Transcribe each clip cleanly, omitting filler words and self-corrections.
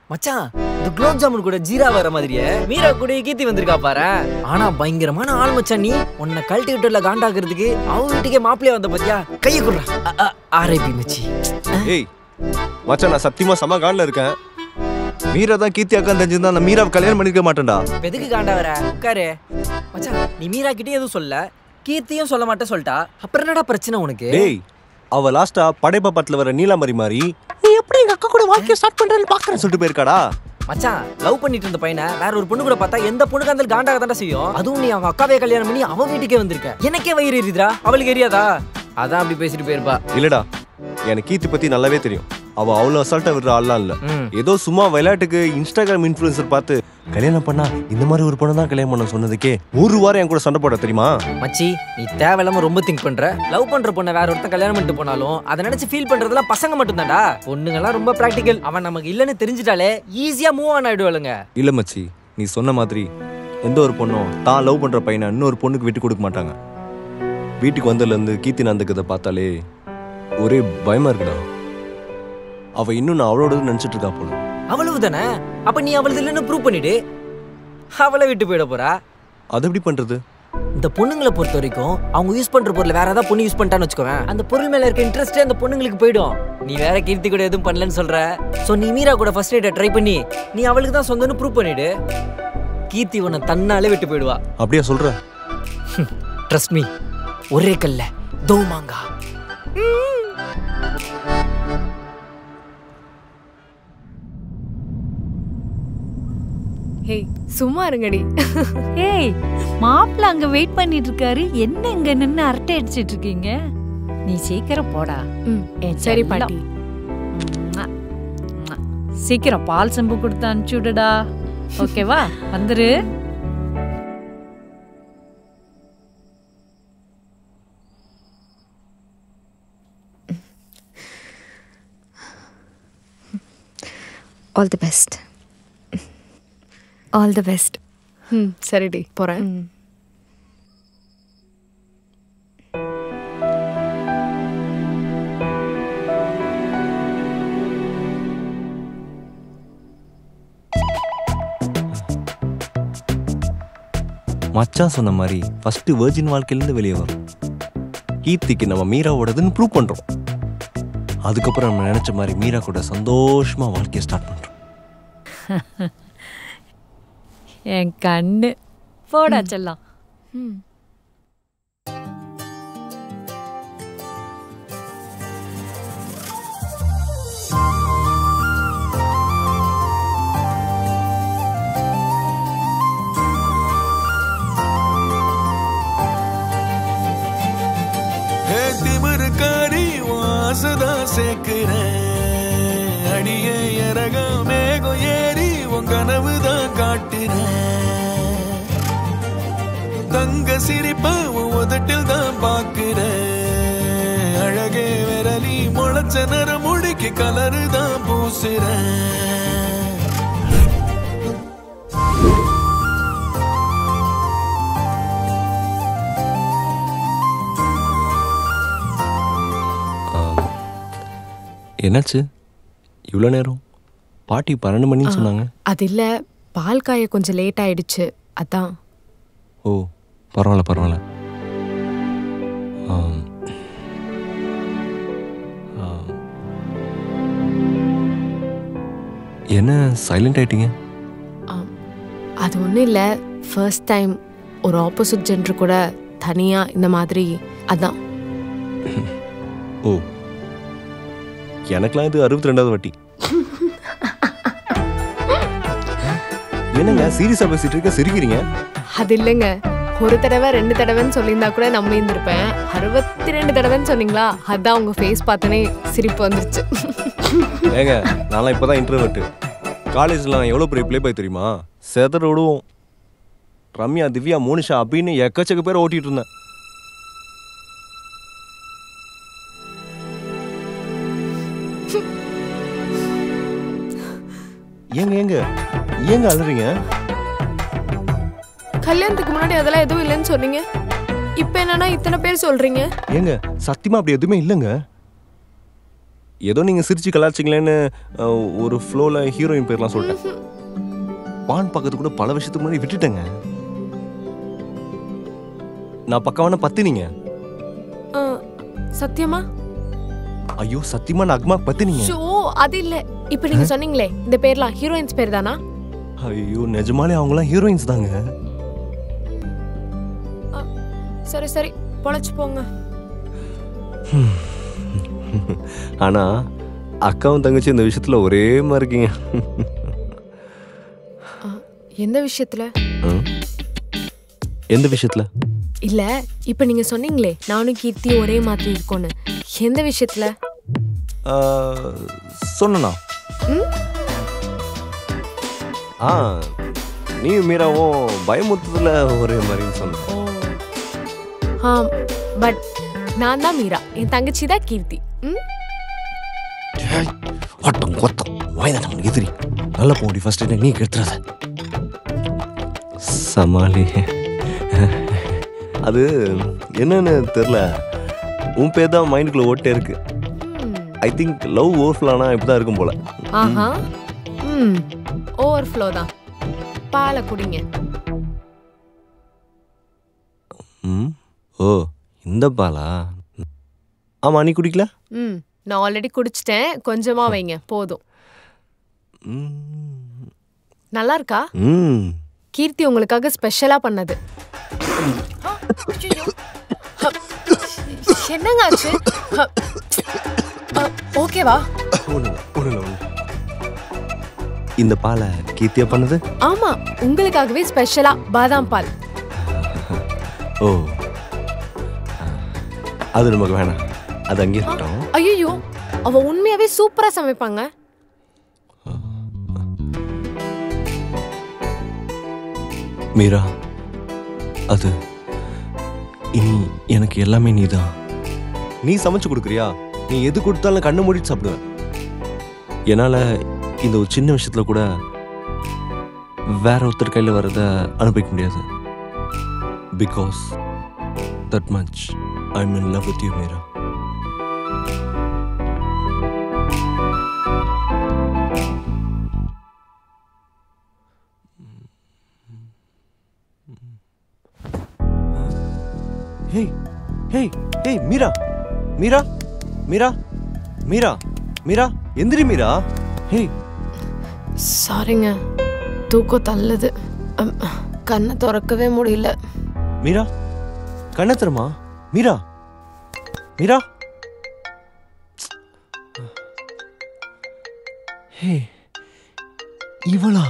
மச்சான், இந்த குலோப் ஜாமுன் கூட ஜீரா வர மாதிரியே மீரா கூட கீர்த்தி வந்திருக்கா பாரு. ஆனா பயங்கரமான ஆள் மச்சான். நீ உன்னை கல்டிவேட்டர்ல காண்டாக்குறதுக்கு அவங்க வீட்டுக்கே மாப்பிள்ளைய வந்த பத்தியா? கையை குடுறா. ஆர்ஐபி மச்சி. ஏய் மச்சான், நான் சத்தியமா சம காண்ல இருக்கேன். மீரா தான் கீர்த்தி அக்கா தெரிஞ்சிருந்தா நான் மீராவை கல்யாணம் பண்ணிக்க மாட்டேன்டா. எதுக்கு காண்டா வர? உட்காரு மச்சான். நீ மீரா கிட்டே எதுவும் சொல்ல, கீர்த்தியும் சொல்ல மாட்டே சொல்லிட்டா. அப்புறம் என்னடா பிரச்சனை உனக்கு? டேய், அவ லாஸ்டா படைப்பா படத்துல வர நீலாமரி மாதிரி நீ எப்படி எங்க அக்கா கூட வாழ்க்கைய ஸ்டார்ட் பண்றேன்னு பாக்குறேன்னு சொல்லிட்டு போயிருக்காடா. மச்சான், லவ் பண்ணிட்டு இருந்த பையனை வேற ஒரு பொண்ணு கூட பார்த்தா எந்த பொண்ணுக்கு அந்த காண்டாக தாண்டா செய்யும். அதுவும் நீ அவங்க அக்காவே கல்யாணம் பண்ணி அவன் வீட்டுக்கே வந்திருக்க. எனக்கே வயிறு எரியுதுடா, அவளுக்கு எரியாதா? அதான் அப்படி பேசிட்டு போயிருப்பா. இல்லடா, எனக்கு கீர்த்தி பத்தி நல்லாவே தெரியும். அவ அவ்வளவு அசால்ட்டா விடுற ஆள்லாம் இல்ல. ஏதோ சும்மா விளையாட்டுக்கு இன்ஸ்டாகிராம் இன்ஃபுளுசர் பார்த்து கல்யாணம் பண்ணா இந்த மாதிரி ஒரு பொண்ணு தான் கல்யாணம் பண்ண சொன்னதுக்கே ஒரு வாரம் என் கூட சண்டை போட தெரியுமா? மச்சி, நீ தேவையில்லாம ரொம்ப திங்க் பண்ற. லவ் பண்ற பொண்ணை வேற ஒருத்தன் கல்யாணம் பண்ணிட்டு போனாலும் அதை நினைச்சு ஃபீல் பண்றதுலாம் பசங்க மட்டும் தான்டா. பொண்ணுங்கெல்லாம் ரொம்ப பிராக்டிக்கல். அவன் நமக்கு இல்லன்னு தெரிஞ்சிட்டாலே ஈஸியா மூவ் ஆன் ஆயிடுவாளுங்க. இல்ல மச்சி, நீ சொன்ன மாதிரி எந்த ஒரு பொண்ணும் தான் லவ் பண்ற பையனை இன்னொரு பொண்ணுக்கு விட்டு கொடுக்க மாட்டாங்க. வீட்டுக்கு வந்ததுல இருந்து கீர்த்தி நடந்துக்கிறத பார்த்தாலே ஒரே பயமா இருக்குடா. அவ இன்னும் நான் அவளோட நினைச்சிட்டு இருக்கா போல. அவ்வளவு தானே? அப்ப நீ அவளது இல்லைன்னு ப்ரூவ் பண்ணிடு. அவளை விட்டு போயிட போறா. அது எப்படி பண்றது? இந்த பொண்ணுங்களை பொறுத்த வரைக்கும் அவங்க யூஸ் பண்ற பொருள் வேற ஏதாவது பொண்ணு யூஸ் பண்ணிட்டான்னு வச்சுக்கோவேன், அந்த பொருள் மேல இருக்க இன்ட்ரெஸ்டே அந்த பொண்ணுங்களுக்கு போயிடும். நீ வேற கீர்த்தி கூட எதுவும் பண்ணலன்னு சொல்ற. சோ நீ மீரா கூட ஃபர்ஸ்ட் நைட்டை ட்ரை பண்ணி நீ அவளுக்கு தான் சொந்தம்னு ப்ரூவ் பண்ணிடு. கீர்த்தி உன்னை தன்னாலே விட்டு போயிடுவா. அப்படியே சொல்ற? ட்ரஸ்ட் மீ, ஒரே கல்ல தோ மாங்கா. ஹேய், சும்மா இருங்கடி. ஏய், மாப்பிள்ள அங்க வெயிட் பண்ணிட்டு இருக்காரு. என்ன இங்க நின்னு அரட்டை அடிச்சிட்டு இருக்கீங்க? நீ சீக்கிரம் போடா. சரி பாட்டி. சீக்கிரம் பால் செம்பு கொடுத்து அனுப்பிச்சு விடுடா. ஓகேவா? வந்துரு. All the best. All the best. சரிடி, போறேன். மச்சான் சொன்ன மாதிரி ஃபர்ஸ்ட் வெர்ஜின் வாழ்க்கையிலேருந்து வெளியே வரும். கீர்த்திக்கு நம்ம மீராவோடதுன்னு ப்ரூவ் பண்றோம். அதுக்கப்புறம் நம்ம நினைச்ச மாதிரி மீரா கூட சந்தோஷமா வாழ்க்கையை ஸ்டார்ட் பண்றோம். என் கண்ணு போடா செல்லம். திமிருக்காரி வாசதா சேர்க்கிறேன். அடியே இறக மேகம் ஏறி உன் கனவுதான் காட்டுறேன். தங்க சிரிப்ப உதட்டில் தான் பாக்குறேன். அழகே விரலி முளைச்ச நிற முடிக்கு கலரு தான் பூசுறேன். என்னாச்சு இவ்வளோ நேரம்? பாட்டி 12 மணின்னு சொன்னாங்க. அது இல்ல, பால் காய கொஞ்சம் லேட் ஆயிடுச்சு, அதான். ஓ, பரவாயில்ல பரவாயில்ல. என்ன சைலண்ட் ஆயிட்டீங்க? அது ஒன்றும் இல்லை, ஃபர்ஸ்ட் டைம் ஒரு ஆப்போசிட் ஜெண்டர் கூட தனியா இந்த மாதிரி, அதான். ஓ, எனக்குலாம் இது 62வது வாட்டி. என்னங்க சீரியஸா பேசிட்டு இருக்க, சிரிக்கிறீங்க? அது இல்லைங்க, ஒரு தடவை 2 தடவைன்னு சொல்லியிருந்தா கூட நம்பி இருந்திருப்பேன். 62 தடவைன்னு சொன்னீங்களா, அதான் உங்க ஃபேஸ் பார்த்தனே சிரிப்பு வந்துருச்சு. ஏங்க, நான்லாம் இப்போதான் இன்ட்ரோவர்ட். காலேஜ்லாம் எவ்வளோ பெரிய ப்ளே பாய் தெரியுமா? செதற விடுவோம். ரம்யா, திவ்யா, மோனிஷா அப்படின்னு எக்கச்சக்க பேரை ஓட்டிட்டு இருந்தேன். ஏங்க ஏங்க ஏங்க அழுறீங்க? கல்யாணத்துக்கு முன்னாடி அதெல்லாம் எதுவும் இல்லைன்னு சொன்னீங்க. இப்போ என்னன்னா இத்தனை பேர் சொல்றீங்க. ஏங்க சத்தியமா அப்படி எதுவுமே இல்லைங்க. ஏதோ நீங்க சிரிச்சு கலாச்சிங்களேன்னு ஒரு ஃப்ளோல ஹீரோயின் பேர்லாம் சொல்லிட்டேன். பான் பக்கத்து கூட பல விஷயத்துக்கு முன்னாடி விட்டுட்டேங்க. நான் பக்கவான பத்தினீங்க. சத்தியமா? ஐயோ சத்தியமா நான் அக்மா பத்தினீங்க. ஷோ அது இல்ல. இப்போ நீங்க சொன்னீங்களே இந்த பேர்லாம் ஹீரோயின்ஸ் பேர் தானா? ஐயோ நிஜமாலே அவங்களாம் ஹீரோயின்ஸ் தாங்க. சரி சரி பொழைச்சு போங்க. ஆனா அக்காவும் தங்கச்சி இந்த விஷயத்துல ஒரே மாதிரி இருக்கீங்க. எந்த விஷயத்துல? எந்த விஷயத்துல? இல்ல இப்ப நீங்க சொன்னீங்களே நானும் கீர்த்தி ஒரே மாதிரி இருக்கோன்னு, எந்த விஷயத்துல சொன்னா? நீ மீராவும் பயமுத்துல ஒரே மாதிரி சொன்ன. பட் நான் தான் மீரா, என் தங்கச்சி தான் கீர்த்தி. எதிரி நல்லா போடி ஃபர்ஸ்ட் நீ கெடுத்துறாத. சமாளி. அது என்னன்னு தெரியல, உன் பேர் தான் மைண்டுக்குள்ள ஓட்டே இருக்கு. ஐ திங்க் லவ் ஓவர்ஃப்ளோனா இப்படிதான் இருக்கும் போல. ஆஹா ஓவர்ஃப்ளோ தான். பாலை குடிங்க. ஓ இந்த பாலா? ஆமா நீ குடிக்கல? நான் ஆல்ரெடி குடிச்சிட்டேன், கொஞ்சமா வைங்க போதும். நல்லா இருக்கா? கீர்த்தி உங்களுக்காக ஸ்பெஷலா பண்ணது. என்னங்க ஆச்சு? ஓகேவா? இந்த பாலை கீர்த்தியா பண்ணது? ஆமா, உங்களுக்காகவே ஸ்பெஷலா பாதாம் பால். ஓ அது நமக்கு வேணாம், அது அங்கே இருக்கட்டும். ஐயோ அவ உண்மையாவே சூப்பரா சமைப்பாங்க. மீரா, அது இனி எனக்கு எல்லாமே நீதான். நீ சமைச்சு கொடுக்குறியா? நீ எது கொடுத்தாலும் கண்ணு மூடிட்டு சாப்பிடுவேன். என்னால இந்த ஒரு சின்ன விஷயத்துல கூட வேற ஒருத்தர் கையில வரத அனுபவிக்க முடியாது. Because that much I'm in love with you, Meera. Hey, hey, hey, Meera, Meera, Meera, Meera, Meera, எந்திரி மீரா. Hey. சாரிங்க, தூக்கம் தள்ளுது, கண்ணை திறக்கவே முடியல. மீரா கண்ணை திறமா. மீரா, மீரா. ஹே இவளா?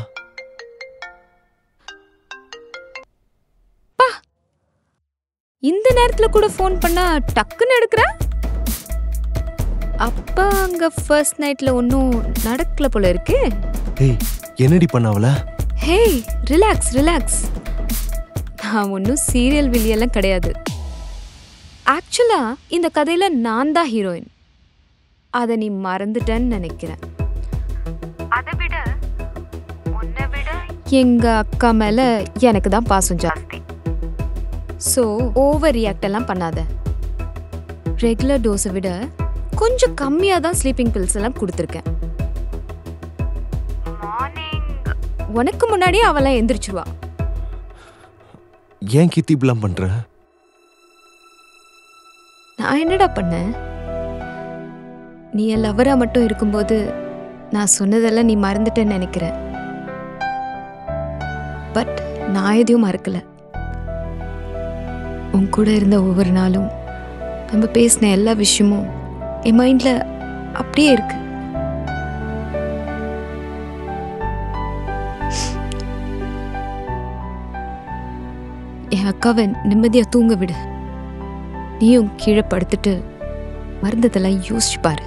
இந்த நேரத்துல கூட ஃபோன் பண்ணா டக்குன்னு எடுக்கிற. அப்பா அங்க ஃபர்ஸ்ட் நைட்ல ஒன்றும் நடக்கல போல இருக்கு. ஏய் என்னடி பண்ணாவல? ஹே ரிலாக்ஸ் ரிலாக்ஸ். நான் ஒன்றும் சீரியல் வில்லியெல்லாம் கிடையாது. ஆக்சுவலா இந்த கதையில நான் தான் ஹீரோயின். அதை நீ மறந்துட்டேன்னு நினைக்கிறேன். அதை விட உன்னை விட எங்க அக்கா மேல எனக்கு தான் பாசம் ஜாஸ்தி. ஸோ ஓவர் ரியாக்ட் எல்லாம் பண்ணாத. ரெகுலர் டோஸை விட கொஞ்சம் கம்மியாக தான் ஸ்லீப்பிங் பில்ஸ் எல்லாம் கொடுத்துருக்கேன். உனக்கு முன்னாடியே அவெல்லாம் எந்திரிச்சிருவா. ஏன் கீர்த்தி இப்படிலாம் பண்ற? நான் என்னடா பண்ணேன்? நீ என் லவரா மட்டும் இருக்கும்போது நான் சொன்னதெல்லாம் நீ மறந்துட்டேன்னு நினைக்கிறேன். பட் நான் எதையும் மறக்கல. உன் கூட இருந்த ஒவ்வொரு நாளும் நம்ம பேசின எல்லா விஷயமும் என் மைண்ட்ல அப்படியே இருக்கு. என் அக்காவை நிம்மதியா தூங்க விடு. நீயும் கீழே படுத்துட்டு மறந்ததெல்லாம் யோசிச்சு பாரு.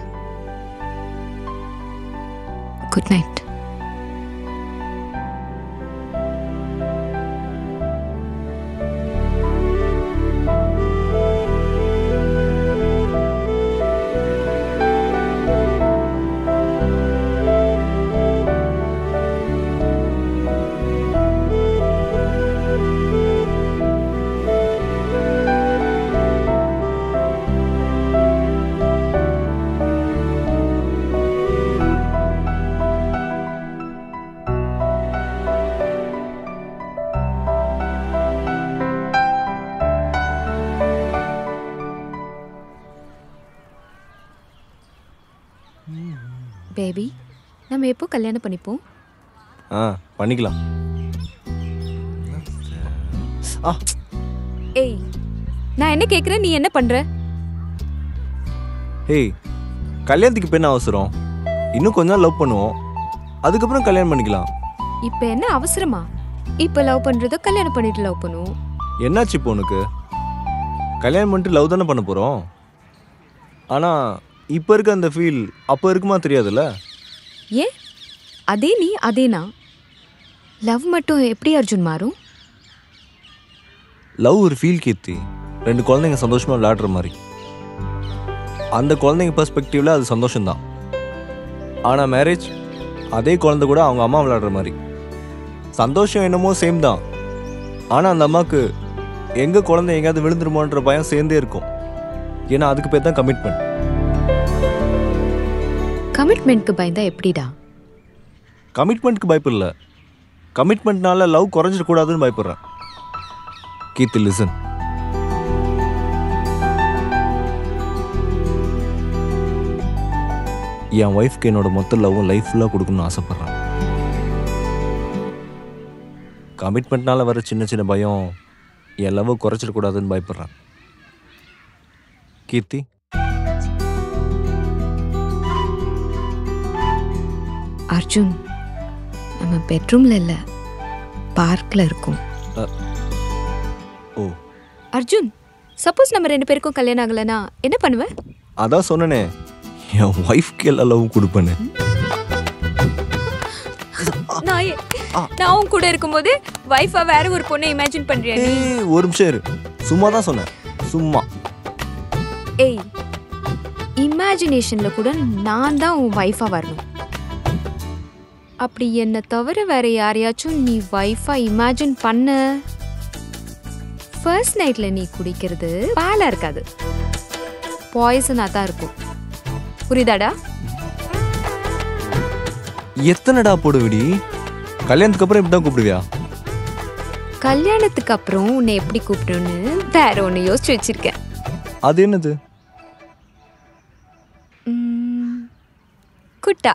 Good night. பேபி, நம்ம எப்போ கல்யாணம் பண்ணிப்போம்? பண்ணிக்கலாம். ஏய், நான் என்ன கேட்குறேன், நீ என்ன பண்ற? ஏய், கல்யாணத்துக்கு இப்போ என்ன அவசரம்? இன்னும் கொஞ்ச நாள் லவ் பண்ணுவோம், அதுக்கப்புறம் கல்யாணம் பண்ணிக்கலாம். இப்போ என்ன அவசரமா? இப்போ லவ் பண்றதோ கல்யாணம் பண்ணிட்டு லவ் பண்ணுவோம். என்னாச்சு இப்போ உனக்கு? கல்யாணம் பண்ணிட்டு லவ் தானே பண்ண போகிறோம். ஆனால் இப்போ இருக்க அந்த ஃபீல் அப்போ இருக்குமா தெரியாதுல்ல? ஏன் அதே நீ அதே நான்? லவ் மட்டும் எப்படி அர்ஜுன் மாறும்? லவ் ஒரு ஃபீல் கீர்த்தி. 2 குழந்தைங்க சந்தோஷமாக விளையாடுற மாதிரி. அந்த குழந்தைங்க பெர்ஸ்பெக்டிவில் அது சந்தோஷம்தான். ஆனால் மேரேஜ் அதே குழந்தை கூட அவங்க அம்மா விளையாடுற மாதிரி. சந்தோஷம் என்னமோ சேம் தான். ஆனால் அந்த அம்மாவுக்கு எங்கள் குழந்தை எங்கேயாவது விழுந்துருமோன்ற பயம் சேர்ந்தே இருக்கும். ஏன்னா அதுக்கு பேர் தான் கமிட்மெண்ட். கமிட்மெண்ட்க்கு பயந்தா எப்படிடா? கமிட்மெண்ட்க்கு பயப்படல, கமிட்மெண்ட்னால லவ் குறைஞ்சிடக்கூடாதுன்னு பயப்படுறேன். கீர்த்தி லிசன். என் ஒய்ஃப்க்கு என்னோட மொத்த லவ்வும் லைஃப் ஃபுல்லாக கொடுக்கணும்னு ஆசைப்பட்றேன். கமிட்மெண்ட்னால வர சின்ன சின்ன பயம் என் லவ்வை குறைச்சிடக்கூடாதுன்னு பயப்படுறேன். கீர்த்தி, அர்ஜுன், நம்ம பெட்ரூம்ல இல்ல, பார்க்ல இருக்கோம். ஓ அர்ஜுன், சப்போஸ் நம்ம 2 பேருக்கும் கல்யாணம் ஆகலனா என்ன பண்ணுவ? அதான் சொன்னனே, என் ஒய்ஃப்க்கு எல்லா லவ்வும் கொடுப்பேன்னு. நான் உன் கூட இருக்கும்போது வைஃபா வேற ஒரு பொண்ணை இமேஜின் பண்றியா நீ? ஒரு நிமிஷம் இரு, சும்மா தான் சொன்னேன், சும்மா. ஏய், இமேஜினேஷன்ல கூட நான் தான் உன் வைஃபா வரணும். அப்படி என்ன தவிர வேற யாரையாச்சும் நீ வைஃபா இமேஜின் பண்ண, ஃபர்ஸ்ட் நைட்ல நீ குடிக்கிறது பாலா இருக்காது, பாய்சனா தான் இருக்கும். புரியுதாடா? எத்தனைடா போடுவிடி? கல்யாணத்துக்கு அப்புறம் இப்படி தான் கூப்பிடுவியா? கல்யாணத்துக்கு அப்புறம் உன்னை எப்படி கூப்பிடணும்னு வேற ஒன்று யோசிச்சு வச்சிருக்கேன். அது என்னது? குட்டா.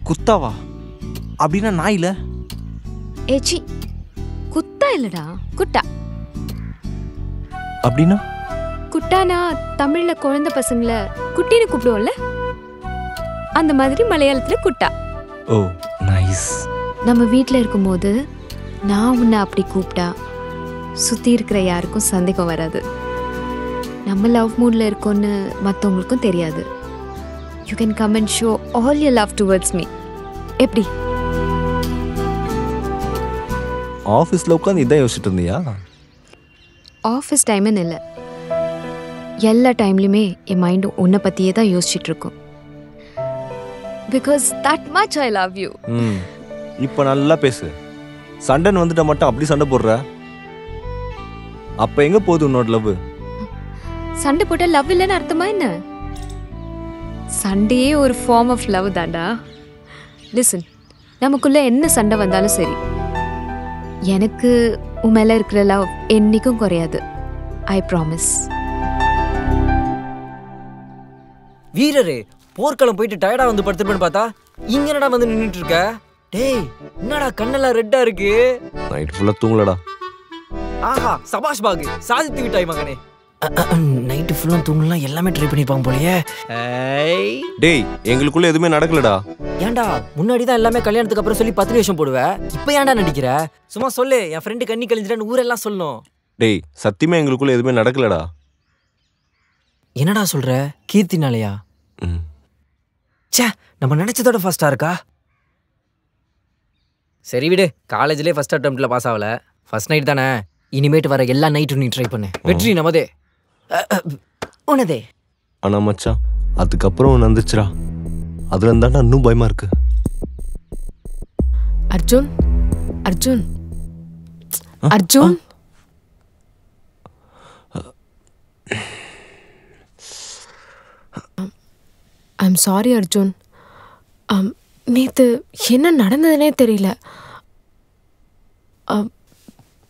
குத்தாவா? அப்படின்னா நாயில? ஏச்சி, குத்தா இல்லடா, குட்டா. அப்படின்னா? குட்டானா தமிழ்ல குழந்தை பசங்களை குட்டின்னு கூப்பிடுவோம்ல, அந்த மாதிரி மலையாளத்துல குட்டா. ஓ நைஸ். நம்ம வீட்டில் இருக்கும்போது நான் உன்னை அப்படி கூப்பிட்டா சுற்றி இருக்கிற யாருக்கும் சந்தேகம் வராது. நம்ம லவ் மூடில் இருக்கோன்னு மற்றவங்களுக்கும் தெரியாது. You can come and show all your love towards me. எப்படி? ஆஃபீஸில் உட்காந்து இதான் யோசிச்சுட்டு இருந்தியா? ஆஃபீஸ் டைம்னு இல்லை, எல்லா டைம்லையுமே என் மைண்டு உன்னை பற்றியே தான் யோசிச்சுட்டு இருக்கும். Because that much I love you. இப்போ நல்லா பேசு. சண்டைன்னு வந்துட்டா மட்டும் அப்படி சண்டை போடுற. அப்போ எங்கே போகுது உன்னோட லவ்? சண்டை போட்டால் லவ் இல்லைன்னு அர்த்தமா என்ன? சண்டையே ஒரு ஃபார்ம் ஆஃப் லவ் தான்டா. லிசன், நமக்குள்ள என்ன சண்டை வந்தாலும் சரி, எனக்கு உன் மேலே இருக்கிற லவ் என்னைக்கும் குறையாது. I promise. வீரரே, போர்க்களம் போயிட்டு டயர்டா வந்து படுத்துருப்பேன்னு பார்த்தா இங்க என்னடா வந்து நின்னுட்டு இருக்க? டேய், என்னடா கண்ணெல்லாம் ரெட்டா இருக்கு? நைட் ஃபுல்லாக தூங்கலடா. ஆஹா, சபாஷ் பாகு, சாதித்து விட்டாய் மகனே. நைட்டு ஃபுல்லா தூங்கலாம் எல்லாமே ட்ரை பண்ணிருப்பாங்க போலயே. டேய், எங்களுக்குள்ள எதுவுமே நடக்கலடா. ஏன்டா முன்னாடி தான் எல்லாமே கல்யாணத்துக்கு அப்புறம் சொல்லி 10 நிமிஷம் போடுவ, இப்போ ஏன்டா நடிக்கிற? சும்மா சொல்லு, என் ஃப்ரெண்டு கண்ணி கழிஞ்சிட்டான்னு ஊரெல்லாம் சொல்லணும். டேய், சத்தியமா எங்களுக்குள்ள எதுவுமே நடக்கலடா. என்னடா சொல்ற? கீர்த்தினாலயா? ச்சே, நம்ம நினைச்சதோட ஃபர்ஸ்டா இருக்கா? சரி விடு, காலேஜ்லேயே ஃபர்ஸ்ட் அட்டெம்ப்ட்ல பாஸ் ஆகல, ஃபர்ஸ்ட் நைட் தானே, இனிமேட்டு வர எல்லா நைட்டும் நீ ட்ரை பண்ணு. வெற்றி நமதே, உனதே. ஆனா மச்சான், அதுக்கப்புறம் ஒன்று வந்துச்சுடா, அதுல இருந்தாண்டா இன்னும் பயமா இருக்கு. அர்ஜுன், அர்ஜுன், அர்ஜுன். I'm sorry Arjun. நேற்று என்ன நடந்ததுனே தெரியல.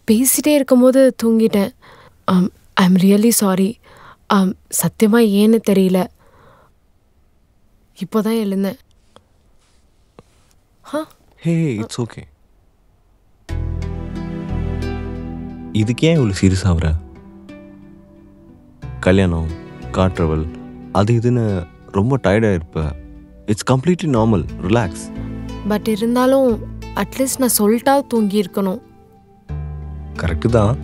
பேசிட்டே இருக்கும்போது தூங்கிட்டேன். I'm really sorry. சத்தியமாக ஏன்னு தெரியல. இப்போதான் எழுந்தேன். Hey it's okay. இதுக்கு ஏன் இவ்வளோ சீரியஸ் ஆகுற? கல்யாணம், கார் ட்ராவல், அது இதுன்னு ரொம்ப டயர்டாக இருப்ப. It's completely normal, relax. But இருந்தாலும் அட்லீஸ்ட் நான் சொல்லிட்டா தூங்கி இருக்கணும். கரெக்டு தான்.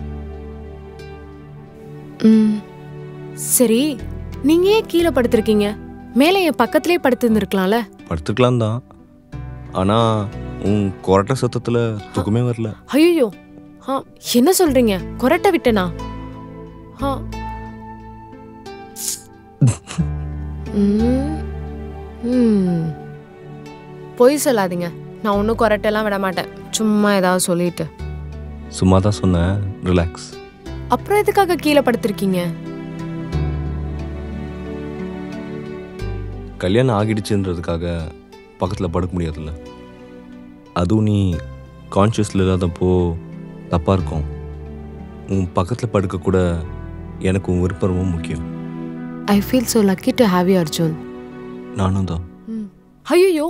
சரி, நீங்க ஏன் கீழே படுத்திருக்கீங்க? மேலே என் பக்கத்திலே படுத்திருந்துருக்கலாம்ல. படுத்துக்கலாம் தான், ஆனால் உன் கொரட்ட சத்தத்தில் தூக்கமே வரல. ஐயோ, என்ன சொல்றீங்க? கொரட்டை விட்டனா? பொய் சொல்லாதீங்க. நான் ஒன்றும் கொரட்டெல்லாம் விட மாட்டேன். சும்மா ஏதாவது சொல்லிட்டு. சும்மா தான் சொன்னேன், ரிலாக்ஸ். அப்புறம் எதுக்காக கீழே படுத்திருக்கீங்க? கல்யாணம் ஆகிடுச்சுன்றதுக்காக பக்கத்தில் படுக்க முடியாதுல்ல. அதுவும் நீ கான்ஷியஸில் இல்லாதப்போ தப்பாக இருக்கும். உன் பக்கத்தில் படுக்க கூட எனக்கு உன் விருப்பம் ரொம்ப முக்கியம். I feel so lucky to have you Arjun. நானும் தான். ஐயோ,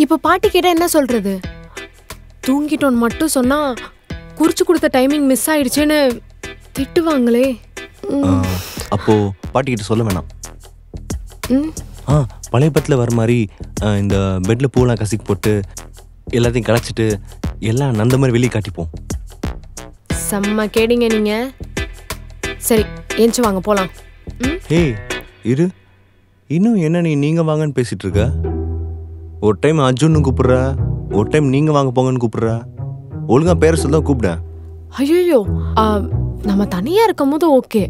இப்போ பாட்டி கேட்டால் என்ன சொல்கிறது? தூங்கிட்டோன்னு மட்டும் சொன்னால் குறிச்சு கொடுத்த டைமிங் மிஸ் ஆயிடுச்சுன்னு திட்டுவாங்களே. அப்போது பாட்டிக்கிட்ட சொல்ல வேணாம். பழைய படத்தில் வர மாதிரி இந்த பெட்டில் பூலாம் கசிக்கு போட்டு எல்லாத்தையும் கலைச்சிட்டு எல்லாம் நந்த மாதிரி வெளியே காட்டிப்போம். செம்ம கேடிங்க நீங்கள். சரி, ஏஞ்சி வாங்க போகலாம். ஏய் இரு, இன்னும் என்ன நீங்கள் வாங்கன்னு பேசிகிட்டு இருக்க? ஒரு டைம் அர்ஜுன்னு கூப்பிட்ற, ஒரு டைம் நீங்கள் வாங்க போங்கன்னு கூப்பிட்ற. ஒழுங்காக பேரை சொல்லி தான் கூப்பிட்டேன். ஐயோ, நம்ம தனியாக இருக்கும் போது ஓகே.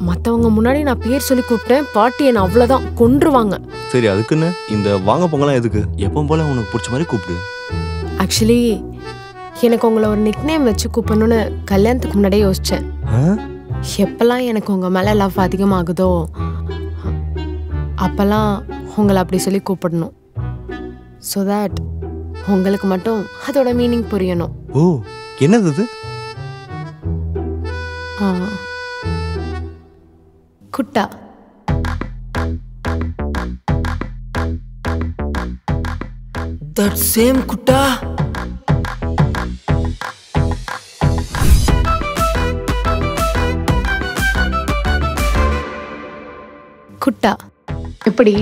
மற்றவங்க முன்னாடி நான் பேர் சொல்லி கூப்பிட்டேன், பாட்டி என்னை அவ்வளோதான் கொன்றுவாங்க. சரி, அதுக்குன்னு இந்த வாங்க போங்கலாம் எதுக்கு? எப்போ போல உனக்கு பிடிச்ச மாதிரி கூப்பிடு. ஆக்சுவலி எனக்கு உங்களை ஒரு நிக் நேம் வச்சு கூப்பிடணும்னு கல்யாணத்துக்கு முன்னாடியே யோசித்தேன். எப்பெல்லாம் எனக்கு உங்கள் மேலே லவ் அதிகமாகுதோ அப்போல்லாம் உங்களை அப்படி சொல்லி கூப்பிடணும். ஸோ தட் உங்களுக்கு மட்டும் அதோட மீனிங் புரியணும். ஓ, என்னது அது? குட்டா. That same குட்டா. குட்டா எப்படி?